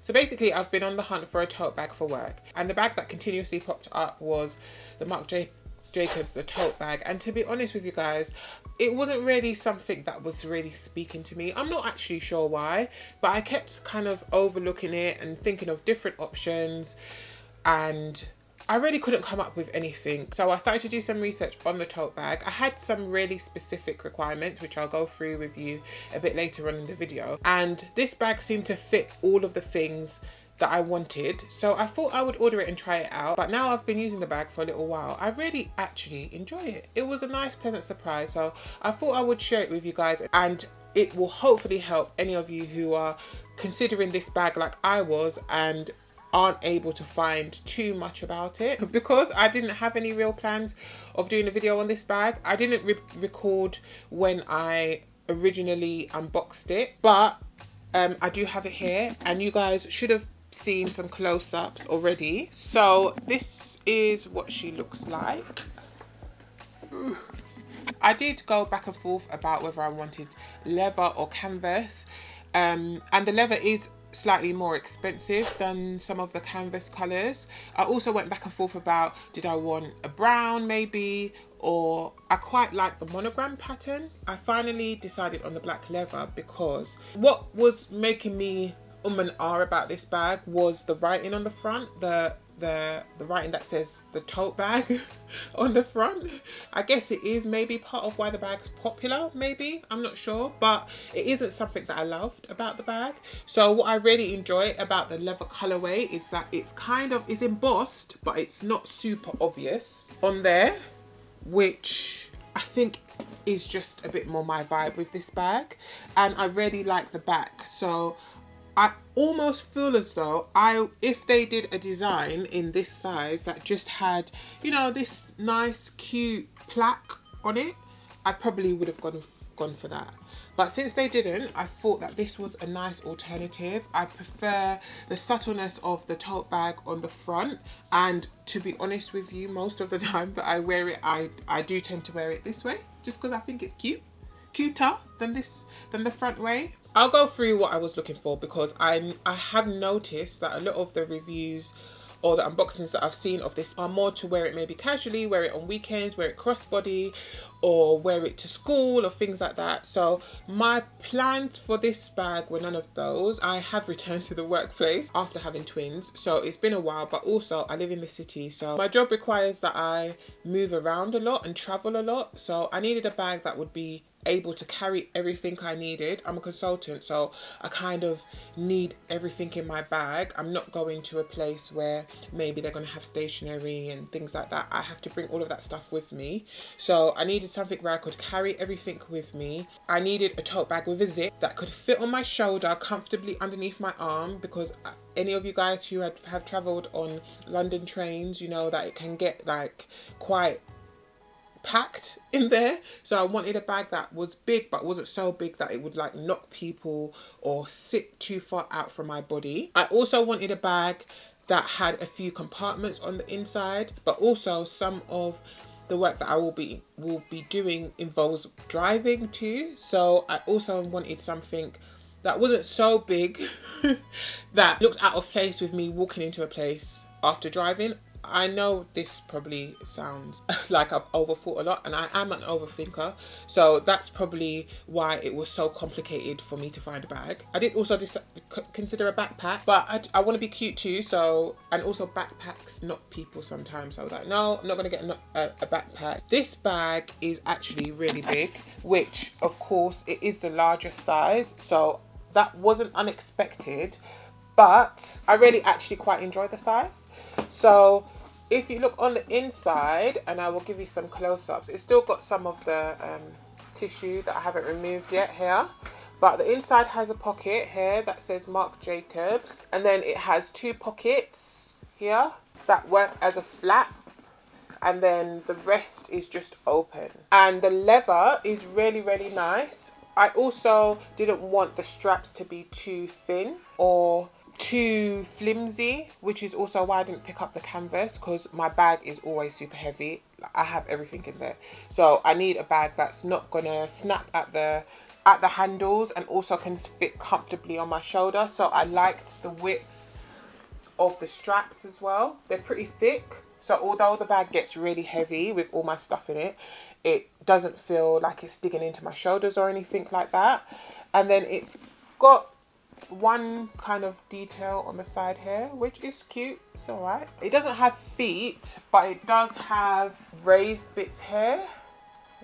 So basically, I've been on the hunt for a tote bag for work, and the bag that continuously popped up was the Marc Jacobs, the tote bag. And to be honest with you guys, it wasn't really something that was really speaking to me. I'm not actually sure why, but I kept kind of overlooking it and thinking of different options, and I really couldn't come up with anything. So I started to do some research on the tote bag. I had some really specific requirements, which I'll go through with you a bit later on in the video. And this bag seemed to fit all of the things that I wanted. So I thought I would order it and try it out. But now I've been using the bag for a little while, I really actually enjoy it. It was a nice, pleasant surprise. So I thought I would share it with you guys, and it will hopefully help any of you who are considering this bag like I was and aren't able to find too much about it. Because I didn't have any real plans of doing a video on this bag, I didn't record when I originally unboxed it, but I do have it here, and you guys should have seen some close-ups already. So this is what she looks like. I did go back and forth about whether I wanted leather or canvas, and the leather is slightly more expensive than some of the canvas colors. I also went back and forth about, did I want a brown maybe, or I quite like the monogram pattern. I finally decided on the black leather because what was making me and ah about this bag was the writing on the front, the writing that says the tote bag on the front. I guess it is maybe part of why the bag's popular, maybe, I'm not sure, but it isn't something that I loved about the bag. So what I really enjoy about the leather colorway is that it's embossed, but it's not super obvious on there, which I think is just a bit more my vibe with this bag. And I really like the back. So I almost feel as though if they did a design in this size that just had, you know, this nice cute plaque on it, I probably would have gone for that. But since they didn't, I thought that this was a nice alternative. I prefer the subtleness of the tote bag on the front, and to be honest with you, most of the time that I wear it, I do tend to wear it this way, just because I think it's cuter than the front way. I'll go through what I was looking for, because I have noticed that a lot of the reviews or the unboxings that I've seen of this are more to wear it maybe casually, wear it on weekends, wear it crossbody, or wear it to school or things like that. So my plans for this bag were none of those. I have returned to the workplace after having twins, so it's been a while, but also I live in the city, so my job requires that I move around a lot and travel a lot. So I needed a bag that would be able to carry everything I needed. I'm a consultant, so I kind of need everything in my bag. I'm not going to a place where maybe they're going to have stationery and things like that. I have to bring all of that stuff with me. So I needed something where I could carry everything with me. I needed a tote bag with a zip that could fit on my shoulder comfortably underneath my arm, because any of you guys who have traveled on London trains, you know that it can get like quite packed in there. So I wanted a bag that was big but wasn't so big that it would like knock people or sit too far out from my body. I also wanted a bag that had a few compartments on the inside, but also some of the work that I will be doing involves driving too. So I also wanted something that wasn't so big that looked out of place with me walking into a place after driving. I know this probably sounds like I've overthought a lot, and I am an overthinker, so that's probably why it was so complicated for me to find a bag. I did also consider a backpack, but I want to be cute too, so, and also backpacks knock people sometimes, so I was like, no, I'm not going to get a backpack. This bag is actually really big, which of course it is the largest size, so that wasn't unexpected, but I really actually quite enjoy the size. So if you look on the inside, and I will give you some close-ups, it's still got some of the tissue that I haven't removed yet here, but the inside has a pocket here that says Marc Jacobs, and then it has two pockets here that work as a flap, and then the rest is just open, and the leather is really, really nice. I also didn't want the straps to be too thin or too flimsy, which is also why I didn't pick up the canvas, because my bag is always super heavy. I have everything in there, so I need a bag that's not gonna snap at the at the handles and also can fit comfortably on my shoulder. So I liked the width of the straps as well. They're pretty thick, so although the bag gets really heavy with all my stuff in it, it doesn't feel like it's digging into my shoulders or anything like that. And then it's got one kind of detail on the side here, which is cute. It's all right. It doesn't have feet, but it does have raised bits here,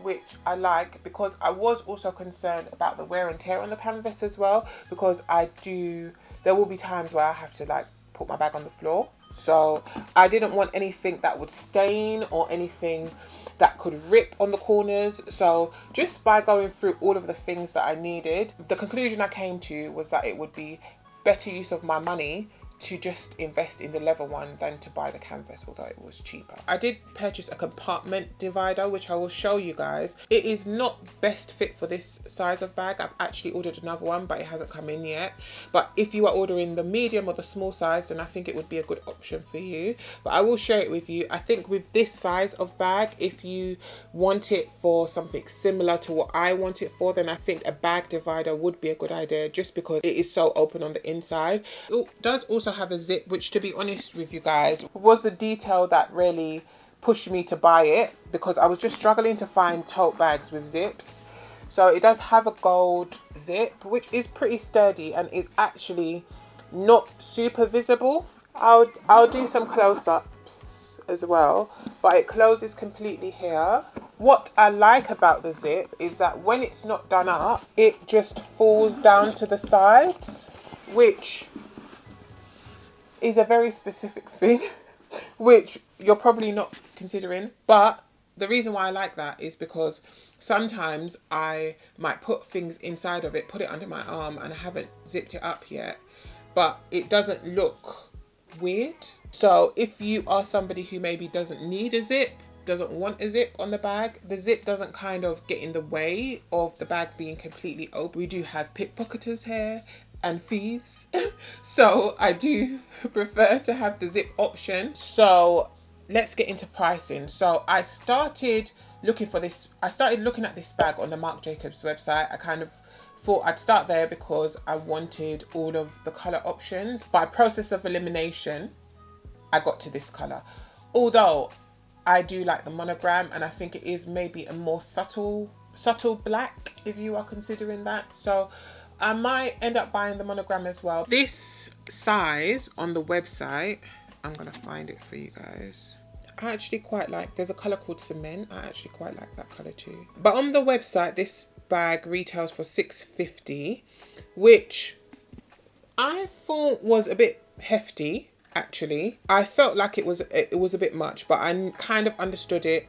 which I like, because I was also concerned about the wear and tear on the canvas as well, because there will be times where I have to like put my bag on the floor. So I didn't want anything that would stain or anything that could rip on the corners. So just by going through all of the things that I needed, the conclusion I came to was that it would be better use of my money to just invest in the leather one than to buy the canvas, although it was cheaper. I did purchase a compartment divider, which I will show you guys. It is not best fit for this size of bag. I've actually ordered another one, but it hasn't come in yet. But if you are ordering the medium or the small size, then I think it would be a good option for you. But I will share it with you. I think with this size of bag, if you want it for something similar to what I want it for, then I think a bag divider would be a good idea, just because it is so open on the inside. It does also have a zip, which, to be honest with you guys, was the detail that really pushed me to buy it, because I was just struggling to find tote bags with zips. So it does have a gold zip, which is pretty sturdy and is actually not super visible. I'll do some close-ups as well, but it closes completely here. What I like about the zip is that when it's not done up, it just falls down to the sides, which is a very specific thing, which you're probably not considering. But the reason why I like that is because sometimes I might put things inside of it, put it under my arm, and I haven't zipped it up yet, but it doesn't look weird. So if you are somebody who maybe doesn't need a zip, doesn't want a zip on the bag, the zip doesn't kind of get in the way of the bag being completely open. We do have pickpocketers here and thieves, so I do prefer to have the zip option. So let's get into pricing. So I started looking at this bag on the Marc Jacobs website. I kind of thought I'd start there because I wanted all of the color options. By process of elimination, I got to this color, although I do like the monogram, and I think it is maybe a more subtle black, if you are considering that. So I might end up buying the monogram as well. This size on the website, I'm gonna find it for you guys. I actually quite like, there's a color called cement. I actually quite like that color too. But on the website, this bag retails for $6.50, which I thought was a bit hefty. Actually, I felt like it was a bit much, but I kind of understood it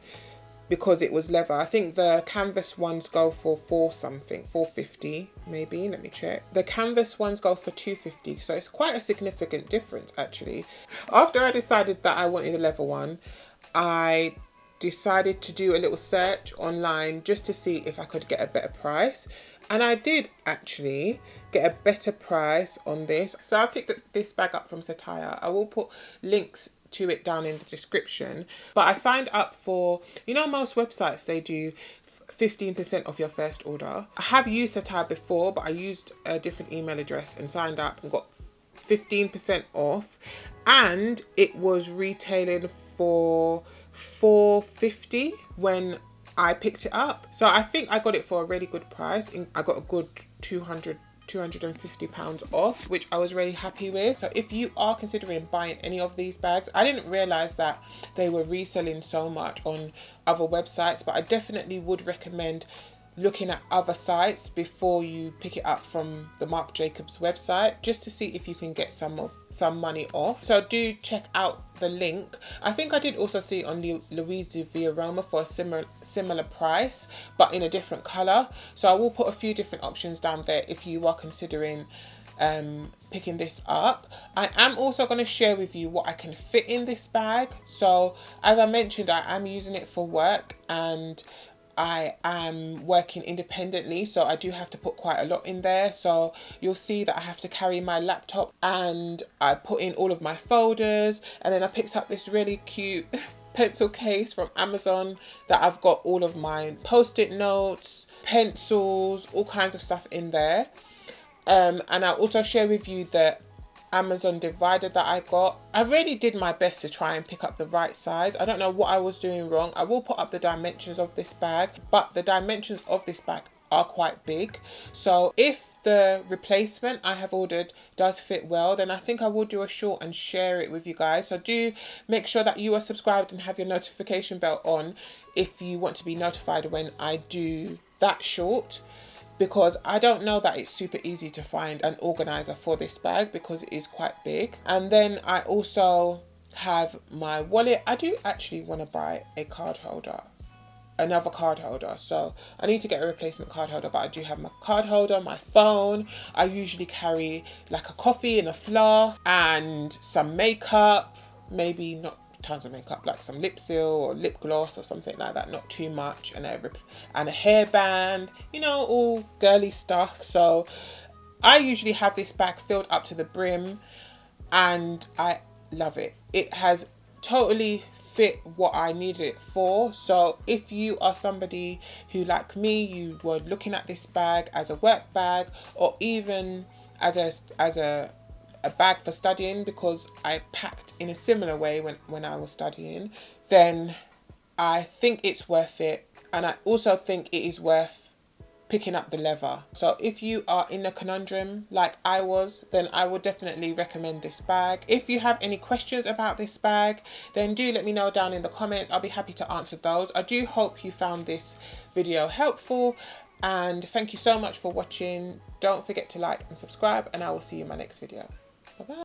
because it was leather. I think the canvas ones go for $4.50 maybe. Let me check. The canvas ones go for $2.50, so it's quite a significant difference actually. After I decided that I wanted a leather one, I decided to do a little search online just to see if I could get a better price, and I did actually get a better price on this. So I picked this bag up from Satire. I will put links to it down in the description, but I signed up for, you know, most websites they do 15% off your first order. I have used Satire before, but I used a different email address and signed up and got 15% off, and it was retailing for $4.50 when I picked it up. So I think I got it for a really good price. I got a good £250 off, which I was really happy with. So if you are considering buying any of these bags, I didn't realize that they were reselling so much on other websites, but I definitely would recommend looking at other sites before you pick it up from the Marc Jacobs website, just to see if you can get some money off. So do check out the link. I think I did also see it on Louise de Villaroma for a similar price, but in a different color. So I will put a few different options down there if you are considering picking this up. I am also going to share with you what I can fit in this bag. So as I mentioned, I am using it for work, and I am working independently, so I do have to put quite a lot in there. So you'll see that I have to carry my laptop, and I put in all of my folders, and then I picked up this really cute pencil case from Amazon that I've got all of my post-it notes, pencils, all kinds of stuff in there. And I'll also share with you the Amazon divider that I got. I really did my best to try and pick up the right size. I don't know what I was doing wrong. I will put up the dimensions of this bag, but the dimensions of this bag are quite big. So if the replacement I have ordered does fit well, then I think I will do a short and share it with you guys. So do make sure that you are subscribed and have your notification bell on if you want to be notified when I do that short, because I don't know that it's super easy to find an organizer for this bag because it is quite big. And then I also have my wallet. I do actually want to buy a card holder, another card holder, so I need to get a replacement card holder, but I do have my card holder, my phone. I usually carry like a coffee in a flask and some makeup, maybe not tons of makeup, like some lip seal or lip gloss or something like that, not too much, and a hairband, you know, all girly stuff. So I usually have this bag filled up to the brim and I love it. It has totally fit what I needed it for. So if you are somebody who, like me, you were looking at this bag as a work bag or even as a bag for studying, because I packed in a similar way when I was studying, then I think it's worth it. And I also think it is worth picking up the leather. So if you are in a conundrum like I was, then I would definitely recommend this bag. If you have any questions about this bag, then do let me know down in the comments. I'll be happy to answer those. I do hope you found this video helpful, and thank you so much for watching. Don't forget to like and subscribe, and I will see you in my next video. Bye bye.